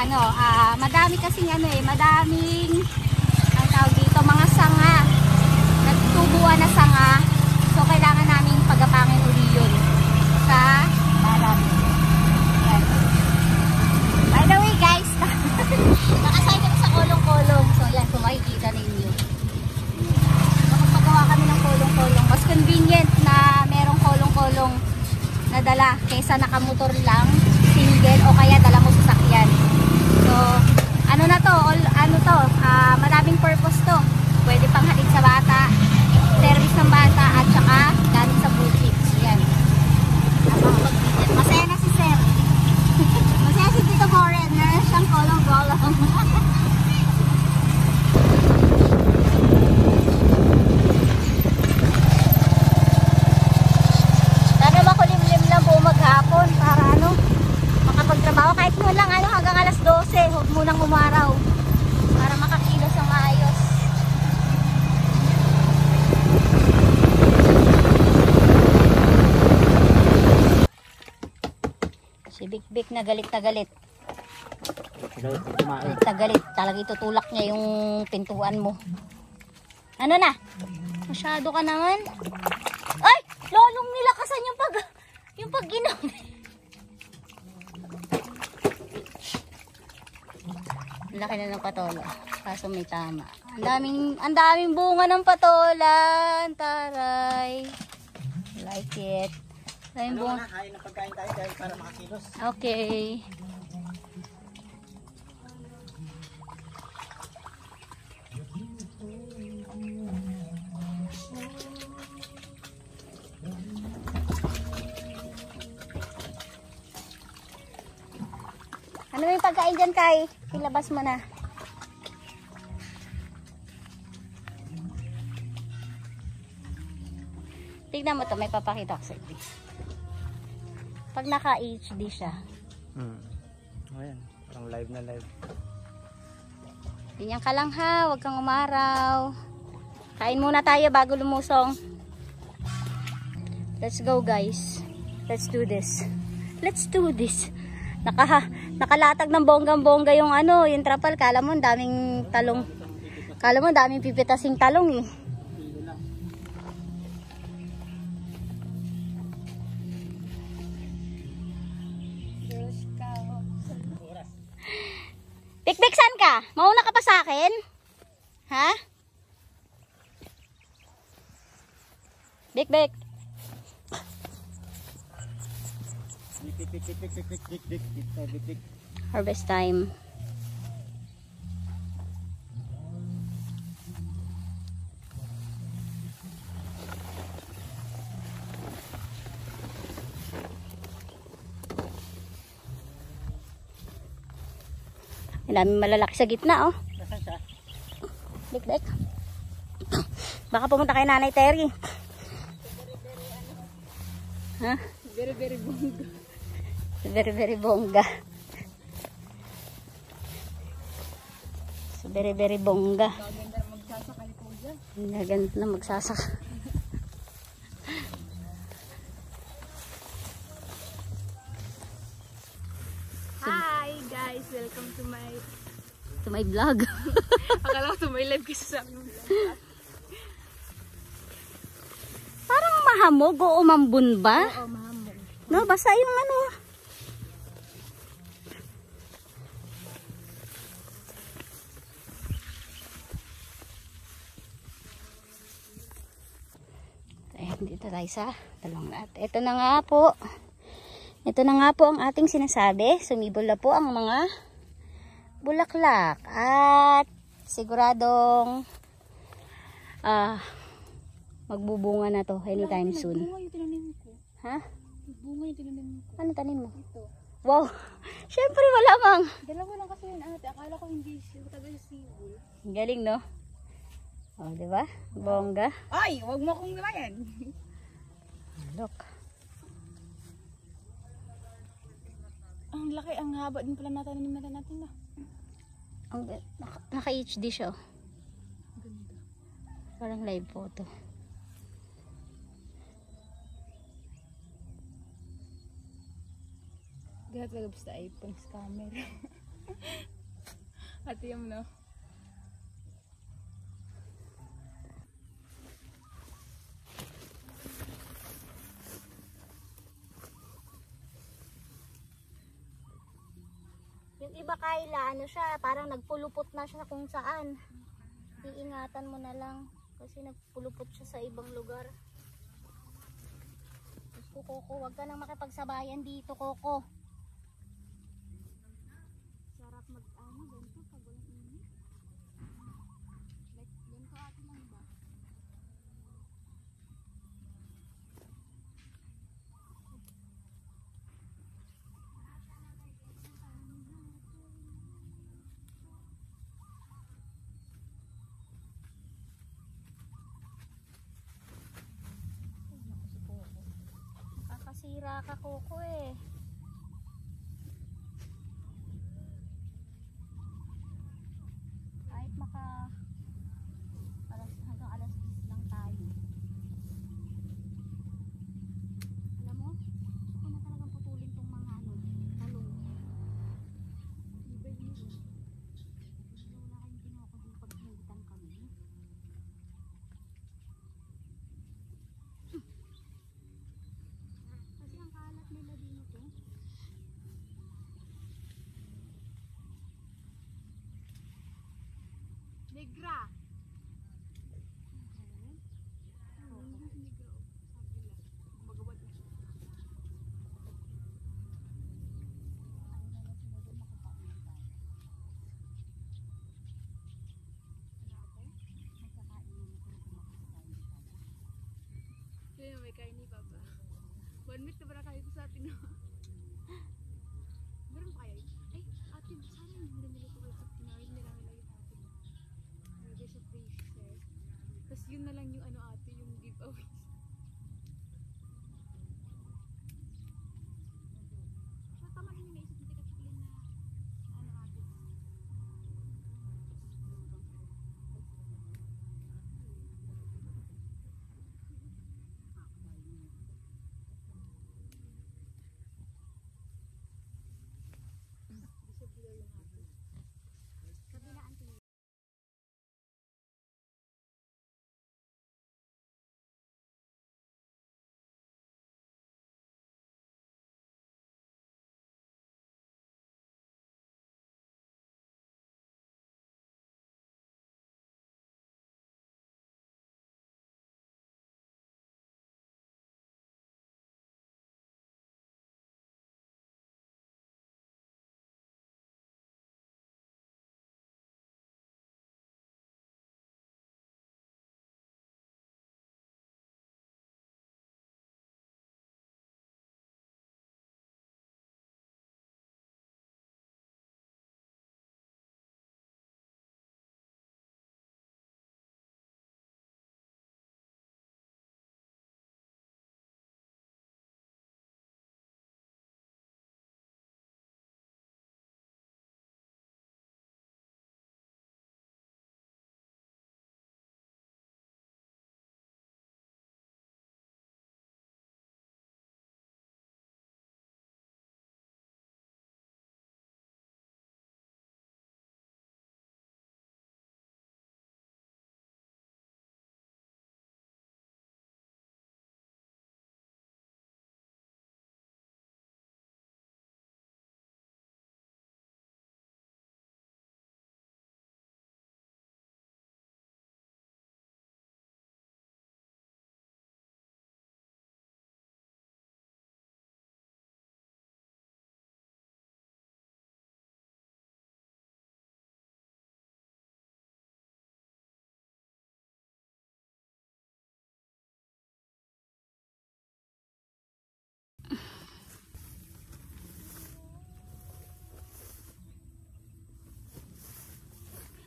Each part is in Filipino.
ano, madami kasing ano madaming ang tawag dito, mga sanga. Nagtubuan na sanga. So kailangan naming pagapangin uli yun sa balat. By the way guys, nakasay kami sa kolong-kolong. So yan, kung makikita ninyo. Makapagawa kami ng kolong-kolong. Mas convenient na merong kolong-kolong na dala kaysa nakamotor lang, single, o kaya dala mo sasakyan. So, ano na to, maraming purpose to. Pwede pang hatid sa bata, service ng bata, at saka gamit sa bukid. So yan. Masaya na si Sir. Masaya si Tito Moren. Meron siyang kolong-kolong. Sana makulimlim lang po maghapon para ano, makapagtrabaho kahit mo lang hanggang alas 12. Huwag munang umaraw para makakilos ang maayos. Si Big na galit na galit. Galit na galit. Talagang itutulak niya yung pintuan mo. Ano na? Masyado ka naman. Ay! Lolong nilakasan yung pag-inom. Laki na ng patola. Kaso may tama. Ang daming bunga ng patola. Taray. Like it. Daming bunga. Kain ng pagkain tayo para makakilos. Okay. Ano yung pagkain dyan, Kai? Ilabas mo na. Tignan mo to, may papakita ko sa iyo. Pag naka-HD siya. Ayan, parang live na live. Ganyan ka lang ha, huwag kang umaraw. Kain muna tayo bago lumusong. Let's go guys. Let's do this. Let's do this. Nakalatag ng bonggang-bongga yung yung trapal. Kala mo daming talong. Kala mo daming pipitasing talong eh. Big, saan ka? Mauna ka pa sa akin? Ha? Big. Harvest time. Maraming malalaki sa gitna, oh. Nasaan siya? Big. Baka pumunta kay Nanay Terry. Ha? Very bongga. Very bongga. So, very bongga. Maganda na magsasakay po dyan. Maganda na magsasaka. Hi guys! Welcome to my vlog. Akala ko to my live kasi sa aking vlog. Parang mahamog o umambun ba? Oo, mahamog. No, basta yung Ayan, dito tayo sa talong natin. Ito na nga po. Ito na nga po ang ating sinasabi. Sumibol na po ang mga bulaklak. At siguradong magbubunga na to anytime soon. Bunga yung tinanim ko. Ha? Bunga yung tinanim ko. Ano tanin mo? Ito. Wow! Siyempre malamang. Dalawa lang kasi yun ate. Akala ko hindi siya. Tagal yung sibol. Galing, no? Oh, di ba? Bongga. Ay! Huwag mo akong gamayan. Look. Ang laki, ang haba din pala natin na. Naka-HD siya. Oh. Ganda. Parang live photo. Gagawin sa iPhone scammer. Ate yung no. Yung iba Kayla, ano siya, parang nagpulupot na siya kung saan. Iingatan mo na lang kasi nagpulupot siya sa ibang lugar. Gusto Coco, wag ka nang makipagsabayan dito, Coco. Sarap mag-ano, ganito pag walang init. Like, ganito ate lang ba? Nakakasira ka, Coco eh. Kahit hanggang alas 10 lang tayo. Alam mo, gusto ko na talagang putulin tong mga talong. Iba yun. Wala kayong ginawa ko din paghingitan kami. Kasi ang kalat nila dito. Negra. Kaya may kain ni Papa. 1 minute na ba na kayo ko sa atin? Meron pa kayo? Ay, ate, sana yung nilito ko sa pinawin nila yung atin. Nilagay sa freezer. Tapos yun na lang yung ano ate, yung giveaway. So, tama rin yung naisip ni Kathleen na ano ate. Kabilaan tingin.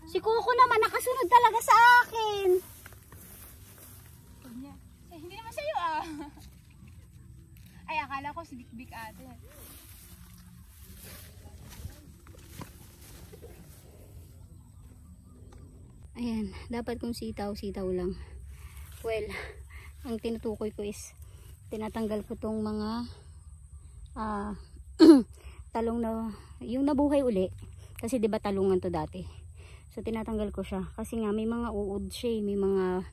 Si Coco naman nakasunod talaga sa akin. Hindi naman sa'yo ah. Ay, akala ko si Big ate. Ayan, dapat kung sitaw lang. Well, ang tinutukoy ko is tinatanggal ko tong mga talong na yung nabuhay uli. Kasi 'di ba talungan to dati. So tinatanggal ko siya kasi nga may mga uod siya, may mga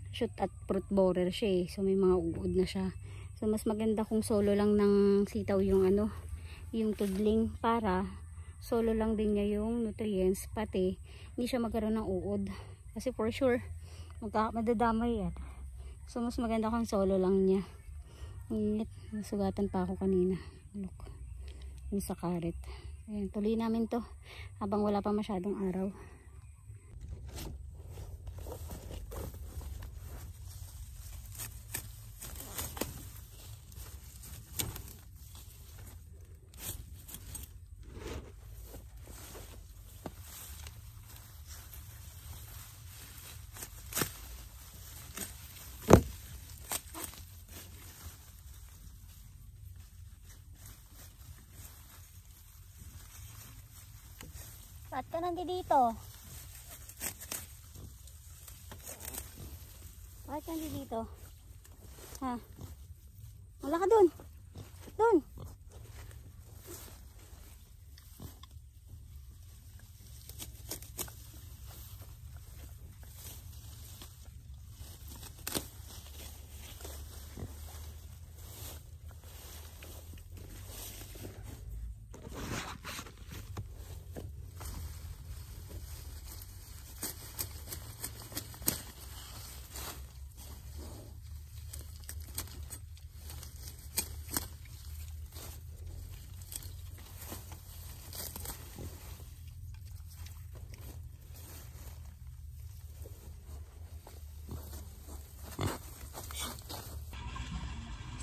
shoot at fruit borer siya. So may mga uod na siya. So mas maganda kung solo lang ng sitaw yung yung tudling para solo lang din niya yung nutrients, pati hindi siya magkaroon ng uod. Kasi for sure madadamay yan. So mas maganda kung solo lang niya. Init, nasugatan pa ako kanina. Look, yung sa karet. Ayan, tuloy namin to habang wala pa masyadong araw. Ba't ka nandito? Ba't ka nandito? Ha? Wala ka dun. Dun.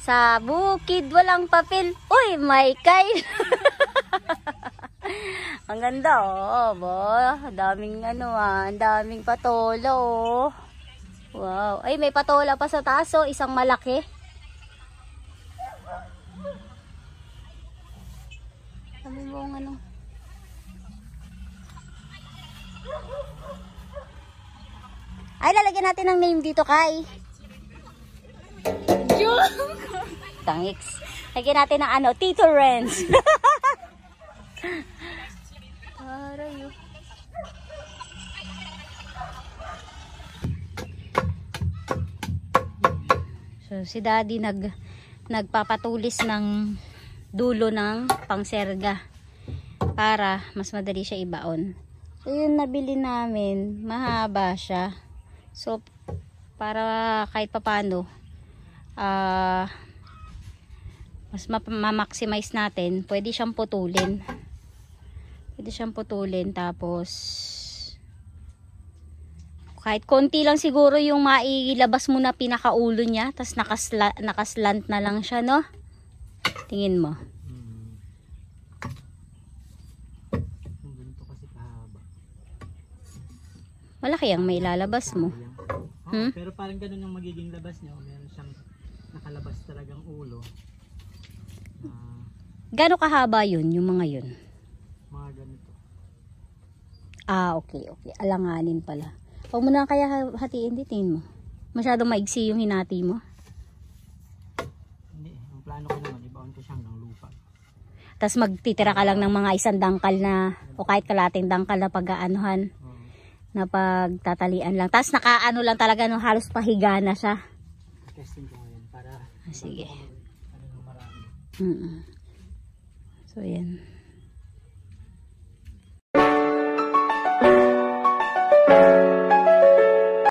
Sa bukid walang papel. Uy, Michael. Ang ganda oh, bo. Daming daming patola oh. Wow. Ay, may patola pa sa taas oh, isang malaki. Sabi mo Ay, lalagyan natin ng name dito, Kai. Thanks. Lagyan natin ng Tito Renz. Aray. So si Daddy nagpapatulis ng dulo ng pangserga para mas madali siya ibaon. So yung nabili namin, mahaba siya. So para kahit papano mas ma-maximize natin, pwede siyang putulin. Tapos kahit konti lang siguro yung mailabas mo na pinakaulo niya, tapos nakaslant na lang siya, no? Tingin mo. Ganito kasi kahaba. Malaki ang may lalabas mo. Pero parang ganun yung magiging labas niya. Meron siyang nakalabas talagang ulo. Gano'ng kahaba yun, yung mga yun? Mga ganito. Okay. Alanganin pala. Huwag mo na kaya hatiin, tingin mo. Masyadong maigsi yung hinati mo. Hindi. Ang plano ko naman, ibaon ko siya hanggang lupa. Tapos magtitira ka lang ng mga isang dangkal na, o kahit kalating dangkal na pag-aanuhan. Na pagtatalian lang. Tapos nakaano lang talaga nung halos pahiga na siya. Testing ko ngayon para sige. marami. So yan.